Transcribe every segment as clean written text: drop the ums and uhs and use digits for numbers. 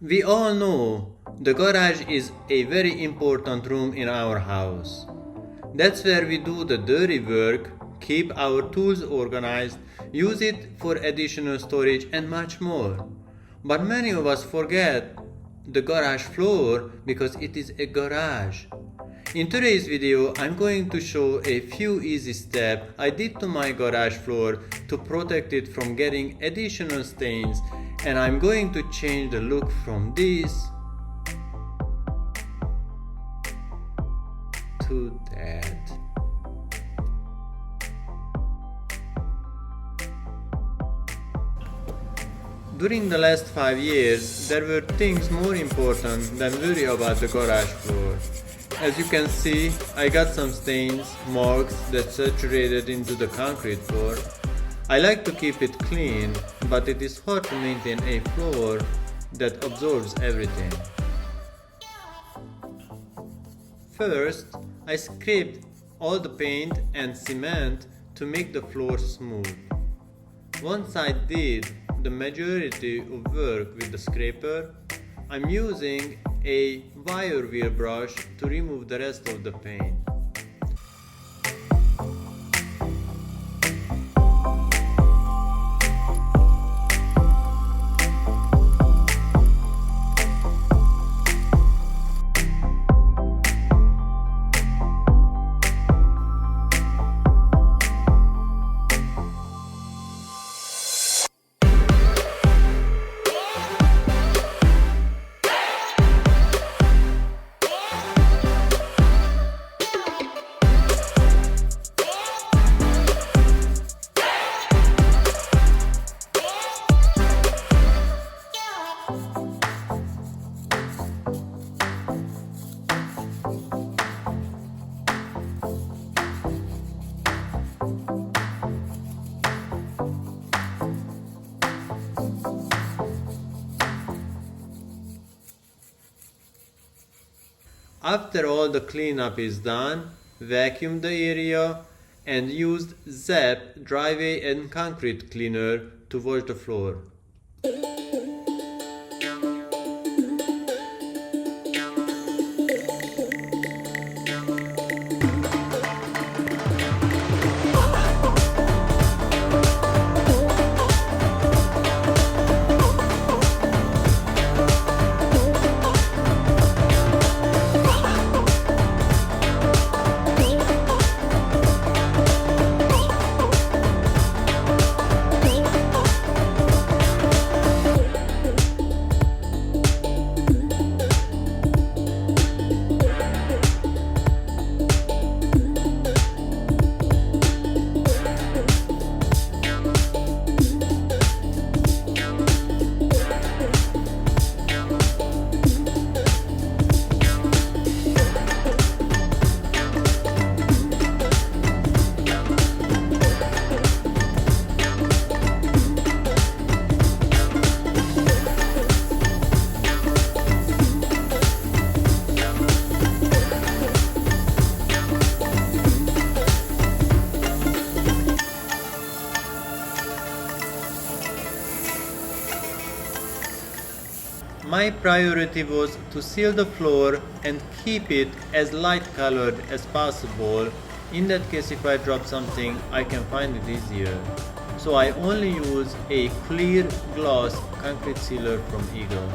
We all know the garage is a very important room in our house. That's where we do the dirty work, keep our tools organized, use it for additional storage, and much more. But many of us forget the garage floor because it is a garage. In today's video, I'm going to show a few easy steps I did to my garage floor to protect it from getting additional stains, and I'm going to change the look from this to that. During the last 5 years, there were things more important than worry about the garage floor. As you can see, I got some stains, marks that saturated into the concrete floor. I like to keep it clean, but it is hard to maintain a floor that absorbs everything. First, I scraped all the paint and cement to make the floor smooth. Once I did the majority of work with the scraper, I'm using a wire wheel brush to remove the rest of the paint. After all the cleanup is done, vacuum the area and used ZAP driveway and concrete cleaner to wash the floor. My priority was to seal the floor and keep it as light colored as possible. In that case, if I drop something, I can find it easier. So I only use a clear gloss concrete sealer from Eagle.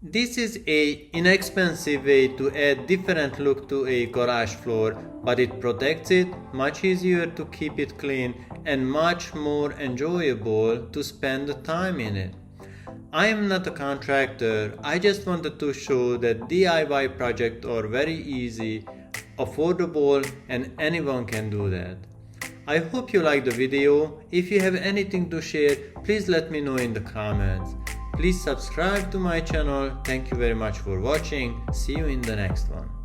This is an inexpensive way to add different look to a garage floor, but it protects it, much easier to keep it clean, and much more enjoyable to spend the time in it. I am not a contractor, I just wanted to show that DIY projects are very easy, affordable, and anyone can do that. I hope you liked the video. If you have anything to share, please let me know in the comments. Please subscribe to my channel. Thank you very much for watching. See you in the next one.